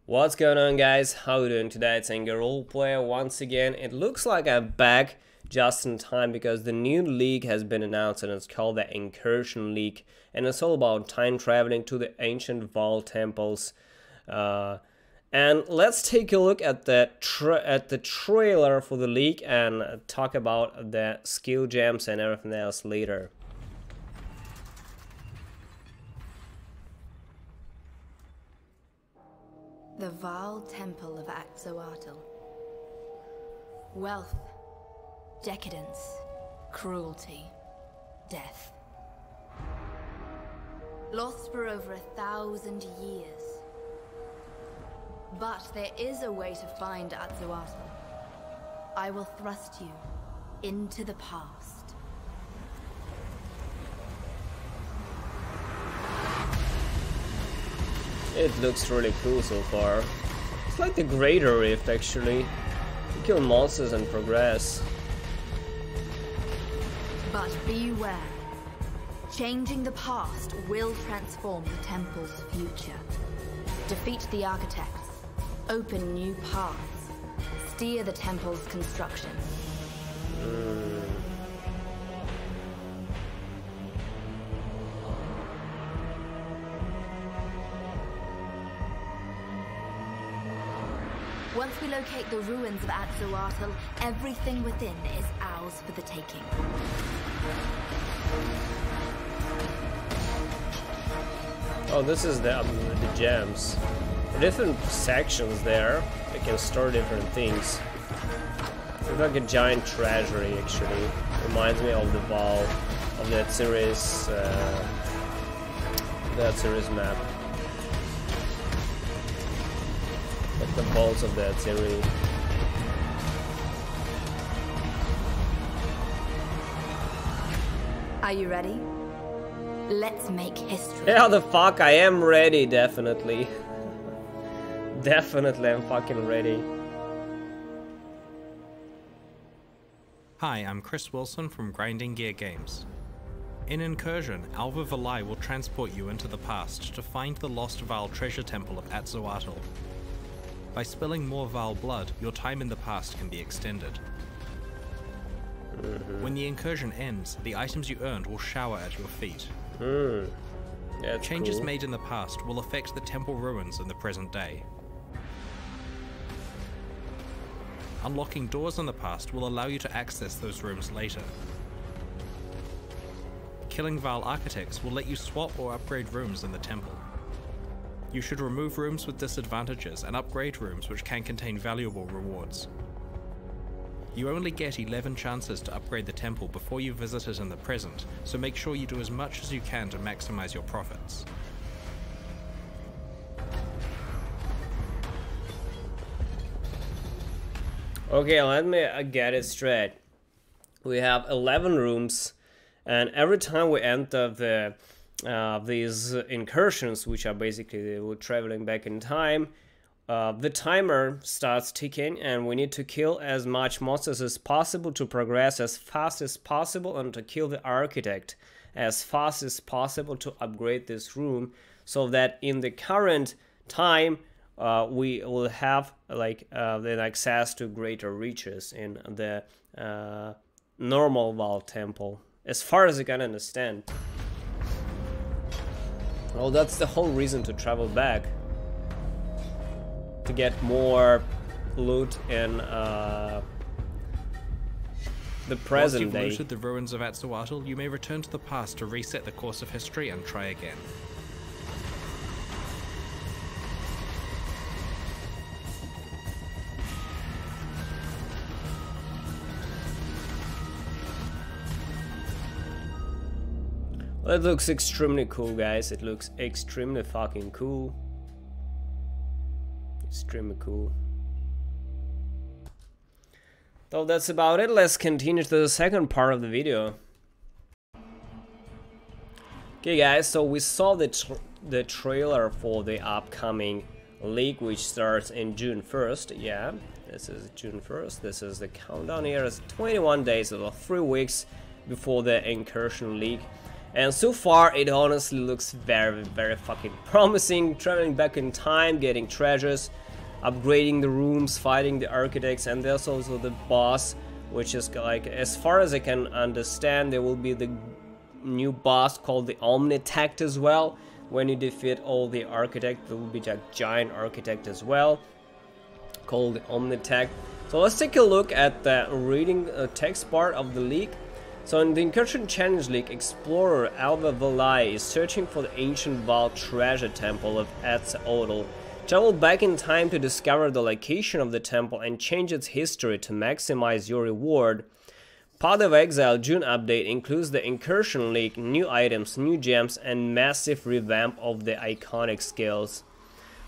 What's going on, guys? How are you doing today? It's Anger Roleplayer once again. It looks like I'm back just in time because the new league has been announced and it's called the Incursion League, and it's all about time traveling to the ancient Vaal temples. And let's take a look at the trailer for the league and talk about the skill gems and everything else later. The Vaal Temple of Atzoatl. Wealth, decadence, cruelty, death. Lost for over 1,000 years. But there is a way to find Atzoatl. I will thrust you into the past. It looks really cool so far. It's like the Greater Rift actually. You kill monsters and progress. But beware. Changing the past will transform the temple's future. Defeat the architects. Open new paths. Steer the temple's construction. Once we locate the ruins of Atzoatl, everything within is ours for the taking. Oh, this is the gems. Different sections there. They can store different things. It's like a giant treasury, actually. Reminds me of the Vaal, of that series map. Like the vaults of that series. Are you ready? Let's make history. Yeah, the fuck, I am ready, definitely. Definitely, I'm fucking ready. Hi, I'm Chris Wilson from Grinding Gear Games. In Incursion, Alva Valai will transport you into the past to find the lost Vaal treasure temple of Atzoatl. By spilling more Vaal blood, your time in the past can be extended. When the incursion ends, the items you earned will shower at your feet. Changes made in the past will affect the temple ruins in the present day. Unlocking doors in the past will allow you to access those rooms later. Killing Vaal Architects will let you swap or upgrade rooms in the temple. You should remove rooms with disadvantages and upgrade rooms which can contain valuable rewards. You only get 11 chances to upgrade the temple before you visit it in the present, so make sure you do as much as you can to maximize your profits. Okay, let me get it straight. We have 11 rooms, and every time we enter these incursions, which are basically we're traveling back in time, the timer starts ticking, and we need to kill as much monsters as possible to progress as fast as possible, and to kill the architect as fast as possible to upgrade this room, so that in the current time we will have like the access to greater reaches in the normal Vaal temple, as far as I can understand. Well, that's the whole reason to travel back, to get more loot in the present day. Once you've looted the ruins of Atzoatl, you may return to the past to reset the course of history and try again. Well, it looks extremely cool, guys. It looks extremely fucking cool. Extremely cool. So that's about it. Let's continue to the second part of the video. Okay, guys, so we saw the trailer for the upcoming league, which starts in June 1st. Yeah, this is June 1st. This is the countdown here. It's 21 days, or 3 weeks before the Incursion League. And so far it honestly looks very, very fucking promising. Traveling back in time, getting treasures, upgrading the rooms, fighting the architects, and there's also the boss, which is like, as far as I can understand, there will be the new boss called the Omnitect as well. When you defeat all the architects, there will be a giant architect as well called the Omnitect. So let's take a look at the reading text part of the league. So in the Incursion Challenge League, explorer Alva Valai is searching for the ancient Vaal treasure temple of Atzoatl. Travel back in time to discover the location of the temple and change its history to maximize your reward. Path of Exile June update includes the Incursion League, new items, new gems, and massive revamp of the iconic skills.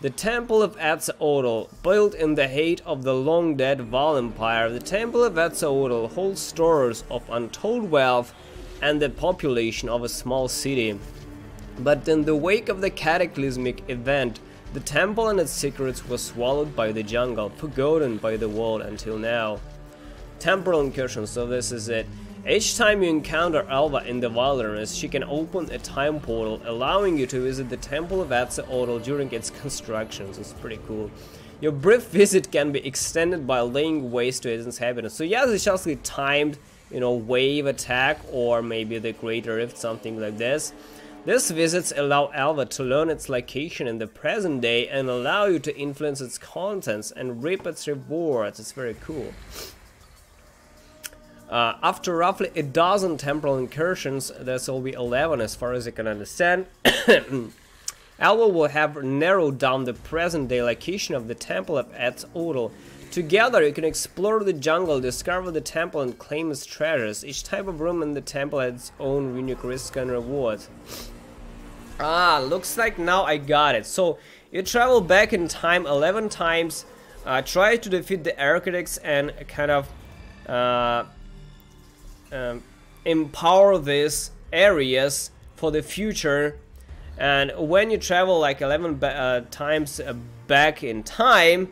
The Temple of Atzoatl, built in the height of the long-dead Vaal Empire, the Temple of Atzoatl holds stores of untold wealth and the population of a small city. But in the wake of the cataclysmic event, the temple and its secrets were swallowed by the jungle, forgotten by the world until now. Temporal incursion, so this is it. Each time you encounter Alva in the wilderness, she can open a time portal, allowing you to visit the Temple of Atzoatl during its construction. So it's pretty cool. Your brief visit can be extended by laying waste to its inhabitants. So yes, it's just a timed, you know, wave attack, or maybe the Greater Rift, something like this. These visits allow Alva to learn its location in the present day and allow you to influence its contents and reap its rewards. It's very cool. After roughly a dozen temporal incursions, there will be 11 as far as I can understand, Alva will have narrowed down the present day location of the Temple of Atzoatl. Together you can explore the jungle, discover the temple, and claim its treasures. Each type of room in the temple has its own unique risk and rewards. Looks like now I got it. So you travel back in time 11 times, try to defeat the architects and kind of empower these areas for the future. And when you travel like 11 times back in time,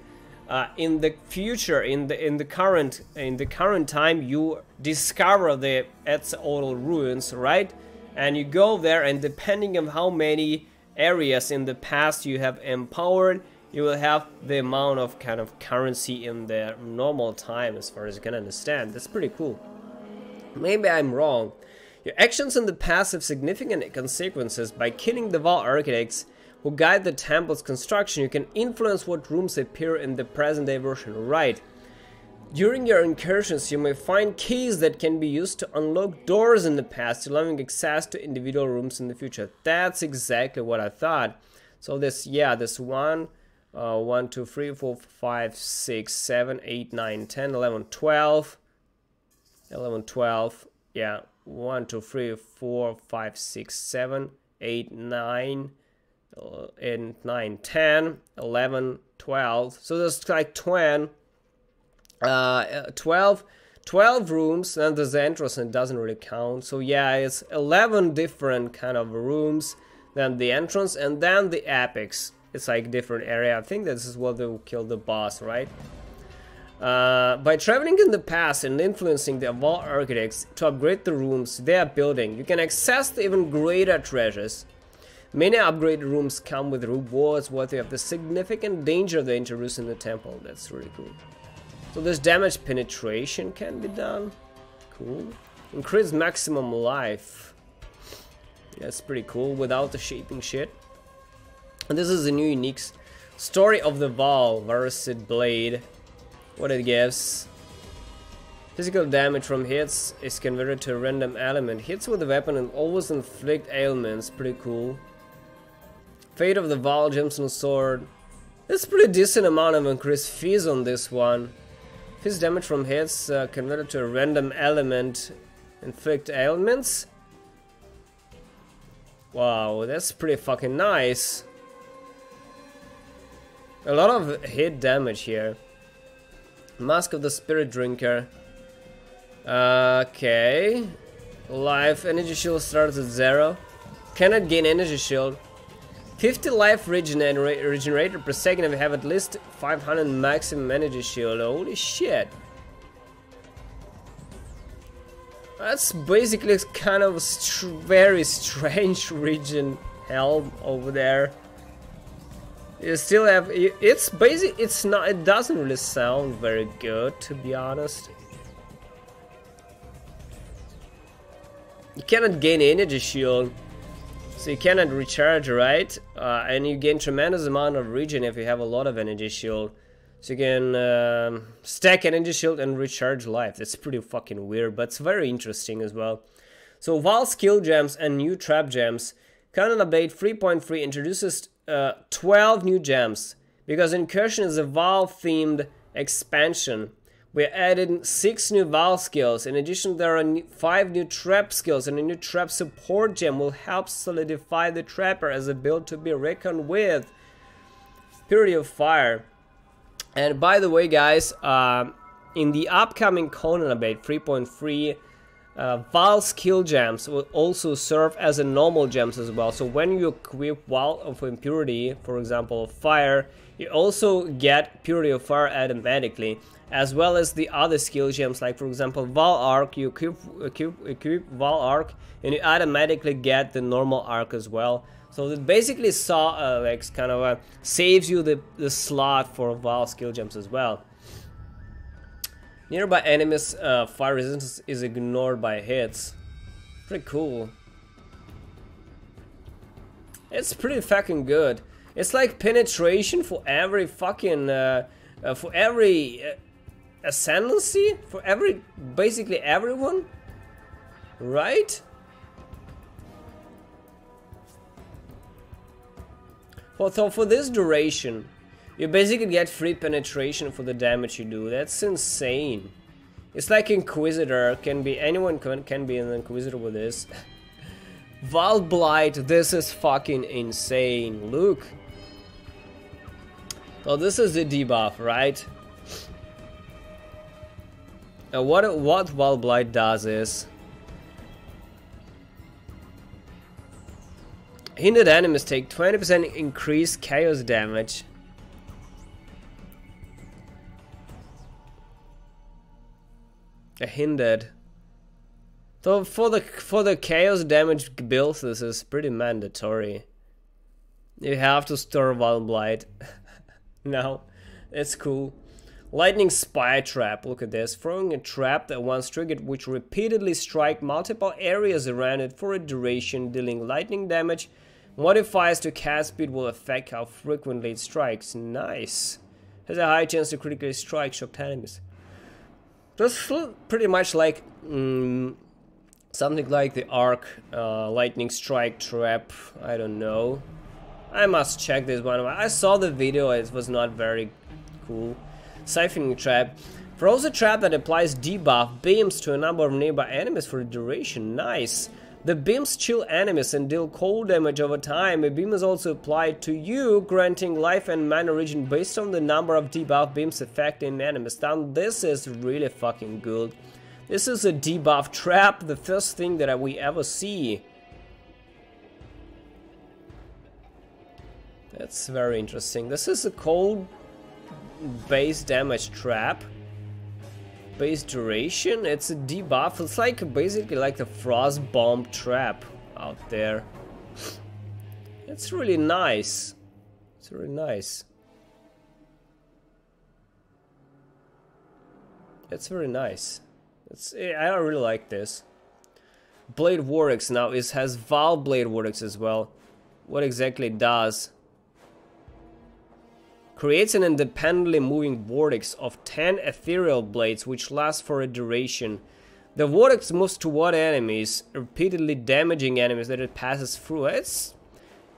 in the future, in the current time, you discover the Atzoatl ruins, right? And you go there, and depending on how many areas in the past you have empowered, you will have the amount of kind of currency in the normal time, as far as you can understand. That's pretty cool. Maybe I'm wrong. Your actions in the past have significant consequences. By killing the Vaal Architects who guide the temple's construction, you can influence what rooms appear in the present day version, right? During your incursions, you may find keys that can be used to unlock doors in the past, allowing access to individual rooms in the future. That's exactly what I thought. So this 1, 2, 3, 4, 5, 6, 7, 8, 9, 10, 11, 12. 11, 12, yeah, 1, 2, 3, 4, 5, 6, 7, 8, 9, and 9, 10, 11, 12. So there's like 12 rooms, and there's the entrance, and it doesn't really count. So yeah, it's 11 different kind of rooms, then the entrance, and then the apex. It's like different area. I think this is what they will kill the boss, right? By traveling in the past and influencing the Vaal Architects to upgrade the rooms they are building, you can access the even greater treasures. Many upgraded rooms come with rewards worthy of the significant danger they introduce in the temple. That's really cool. So this damage penetration can be done. Cool. Increase maximum life. That's pretty cool without the shaping shit. And this is a new unique story of the Vaal Architects blade. What it gives: physical damage from hits is converted to a random element. Hits with the weapon and always inflict ailments. Pretty cool. Fate of the Vaal Gemstone Sword. That's a pretty decent amount of increased fees on this one. Fizz damage from hits converted to a random element. Inflict ailments. Wow, that's pretty fucking nice. A lot of hit damage here. Mask of the Spirit Drinker. Okay. Life energy shield starts at 0. Cannot gain energy shield. 50 life regenerator per second if you have at least 500 maximum energy shield. Holy shit. That's basically kind of a very strange region helm over there. You still have, it's basic, it's not, it doesn't really sound very good, to be honest. You cannot gain energy shield, so you cannot recharge, right? And you gain tremendous amount of regen if you have a lot of energy shield. So you can stack energy shield and recharge life. That's pretty fucking weird, but it's very interesting as well. So Vaal skill gems and new trap gems. Current update 3.3 introduces 12 new gems, because Incursion is a Vaal themed expansion. We added 6 new Vaal skills. In addition, there are 5 new trap skills, and a new trap support gem will help solidify the trapper as a build to be reckoned with. Purity of Fire. And by the way, guys, in the upcoming Conan update 3.3, Vaal skill gems will also serve as a normal gems as well. So when you equip Vaal of Impurity, for example, Fire, you also get Purity of Fire automatically, as well as the other skill gems, like for example Vaal Arc. You equip Vaal Arc and you automatically get the normal arc as well. So it basically like kind of saves you the slot for Vaal skill gems as well. Nearby enemies' fire resistance is ignored by hits. Pretty cool. It's pretty fucking good. It's like penetration for every fucking for every ascendancy, for every basically everyone, right? So for this duration, you basically get free penetration for the damage you do. That's insane. It's like Inquisitor. Anyone can be an Inquisitor with this. Vaal Blight. This is fucking insane. Look. So this is the debuff, right? What Vaal Blight does is, hindered enemies take 20% increased chaos damage. Hindered. So for the chaos damage builds, this is pretty mandatory. You have to store Vaal Blight. No, it's cool. Lightning Spire Trap. Look at this. Throwing a trap that once triggered, which repeatedly strike multiple areas around it for a duration, dealing lightning damage. Modifiers to cast speed will affect how frequently it strikes. Nice. Has a high chance to critically strike shocked enemies. That's pretty much like something like the Arc Lightning Strike Trap. I don't know. I must check this one. I saw the video. It was not very cool. Siphoning Trap. Throws a trap that applies debuff beams to a number of nearby enemies for a duration. Nice. The beams chill enemies and deal cold damage over time. A beam is also applied to you, granting life and mana regen based on the number of debuff beams affecting enemies. Now this is really fucking good. This is a debuff trap, the first thing that we ever see. That's very interesting. This is a cold base damage trap. Base duration, it's a debuff. It's like basically like the frost bomb trap out there. It's really nice. It's really nice. It's very nice. I really like this. Blade Vortex now has Vaal Blade Vortex as well. What exactly it does? Creates an independently moving vortex of 10 ethereal blades which last for a duration. The vortex moves toward enemies, repeatedly damaging enemies that it passes through.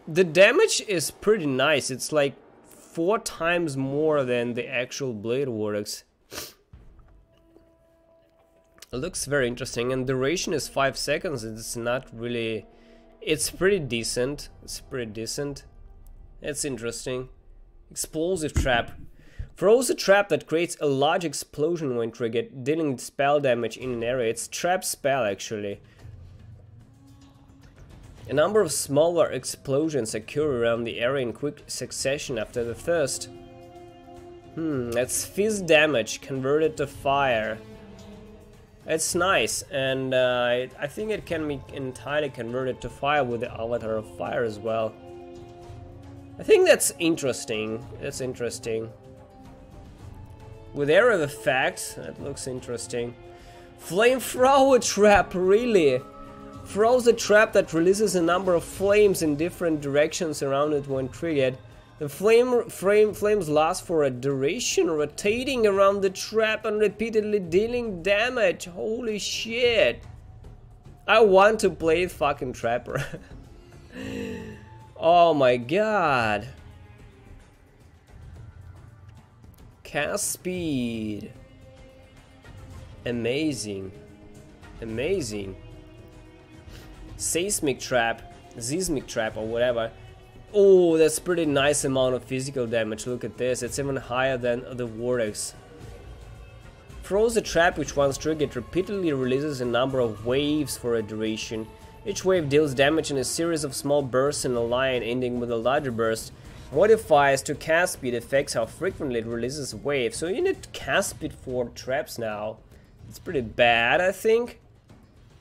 The damage is pretty nice. It's like 4 times more than the actual blade vortex. It looks very interesting, and duration is 5 seconds. It's not really... It's pretty decent. It's pretty decent. It's interesting. Explosive Trap. Throws a trap that creates a large explosion when triggered, dealing spell damage in an area. It's trap spell actually. A number of smaller explosions occur around the area in quick succession after the first. That's fizz damage converted to fire. It's nice, and I think it can be entirely converted to fire with the avatar of fire as well. I think that's interesting. That's interesting. With area of effect, that looks interesting. Flamethrower trap, really? Throws a trap that releases a number of flames in different directions around it when triggered. The flames last for a duration, rotating around the trap and repeatedly dealing damage. Holy shit. I want to play fucking Trapper. Oh my god. Cast speed. Amazing. Amazing. Seismic trap, or whatever. Oh, that's pretty nice amount of physical damage. Look at this, it's even higher than the Vortex. Throws a trap which once triggered repeatedly releases a number of waves for a duration. Each wave deals damage in a series of small bursts in a line, ending with a larger burst. Modifies to cast speed affects how frequently it releases waves. So you need cast speed for traps now. It's pretty bad, I think.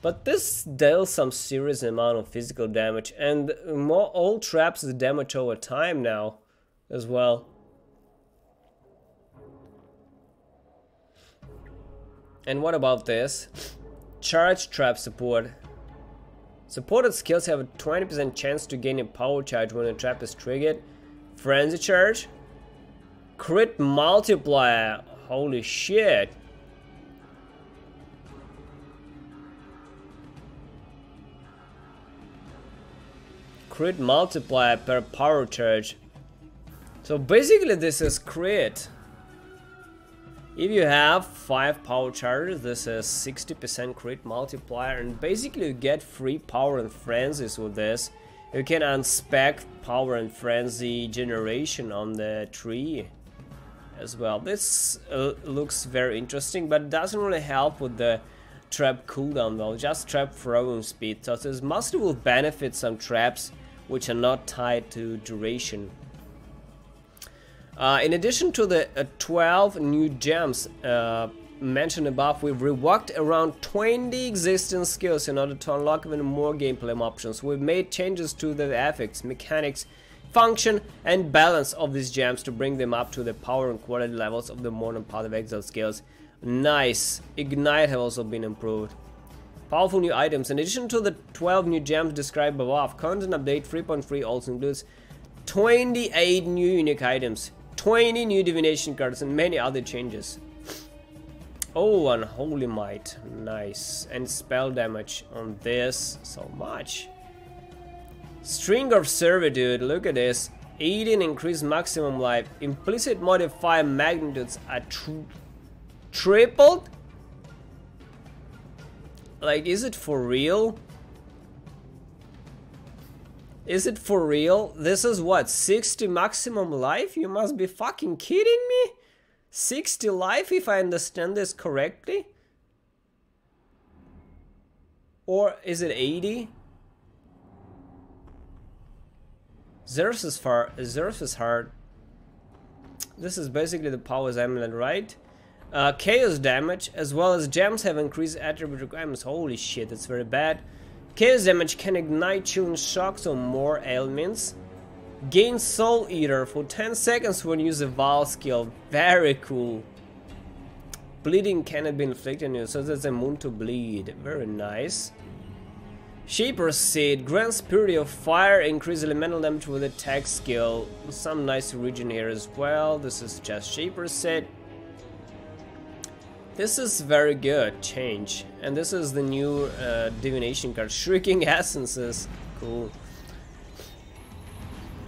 But this deals some serious amount of physical damage, and all traps is damage over time now as well. And what about this? Charge trap support. Supported skills have a 20% chance to gain a power charge when a trap is triggered. Frenzy charge. Crit multiplier. Holy shit. Crit multiplier per power charge. So basically this is crit. If you have 5 power charges, this is 60% crit multiplier, and basically you get free power and frenzies with this. You can unspec power and frenzy generation on the tree as well. This looks very interesting, but it doesn't really help with the trap cooldown though, just trap throwing speed. So there's multiple benefits on traps which are not tied to duration. In addition to the 12 new gems mentioned above, we've reworked around 20 existing skills in order to unlock even more gameplay options. We've made changes to the effects, mechanics, function and balance of these gems to bring them up to the power and quality levels of the modern Path of Exile skills. Nice. Ignite have also been improved. Powerful new items. In addition to the 12 new gems described above, content update 3.3 also includes 28 new unique items, 20 new divination cards and many other changes. Oh, Unholy Might. Nice. And spell damage on this. So much. String of Servitude. Look at this. 18 increased maximum life. Implicit modifier magnitudes are tripled? Like, is it for real? Is it for real? This is what, 60 maximum life? You must be fucking kidding me? 60 life, if I understand this correctly? Or is it 80? Zeus is hard. This is basically the Power's Amulet, right? Chaos damage, as well as gems have increased attribute requirements. Holy shit, that's very bad. Chaos damage can ignite chilling shocks or more ailments. Gain Soul Eater for 10 seconds when you use a Vaal skill. Very cool. Bleeding cannot be inflicted on you, so that's immune to bleed. Very nice. Shaper's Seed grants Purity of Fire, increase elemental damage with attack skill. Some nice region here as well. This is just Shaper's Seed. This is very good change, and this is the new divination card, Shrieking Essences. Cool.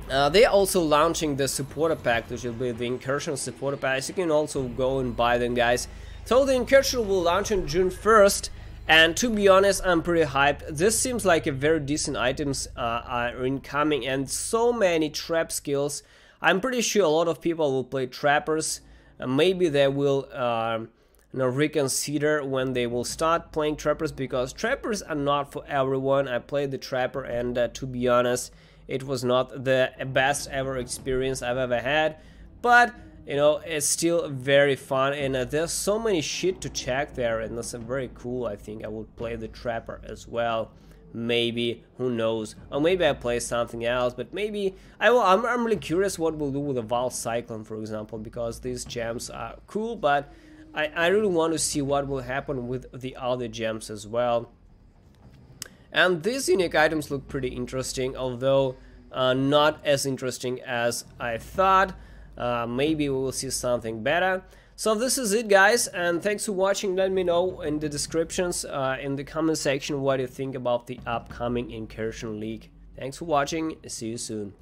They're also launching the supporter pack, which will be the Incursion supporter pack. You can also go and buy them, guys. So the Incursion will launch on June 1st, and to be honest, I'm pretty hyped. This seems like a very decent items are incoming, and so many trap skills. I'm pretty sure a lot of people will play trappers. Maybe they will reconsider when they will start playing trappers, because trappers are not for everyone. I played the trapper, and to be honest, it was not the best ever experience I've ever had, but you know, it's still very fun, and there's so many shit to check there, and that's very cool. I think I would play the Trapper as well. Maybe, who knows, or maybe I play something else, but maybe I'm really curious what we'll do with the Vaal Cyclone, for example, because these gems are cool, but I really want to see what will happen with the other gems as well. And these unique items look pretty interesting, although not as interesting as I thought. Maybe we will see something better. So this is it, guys, and thanks for watching. Let me know in the descriptions, in the comment section, what you think about the upcoming Incursion League. Thanks for watching, see you soon.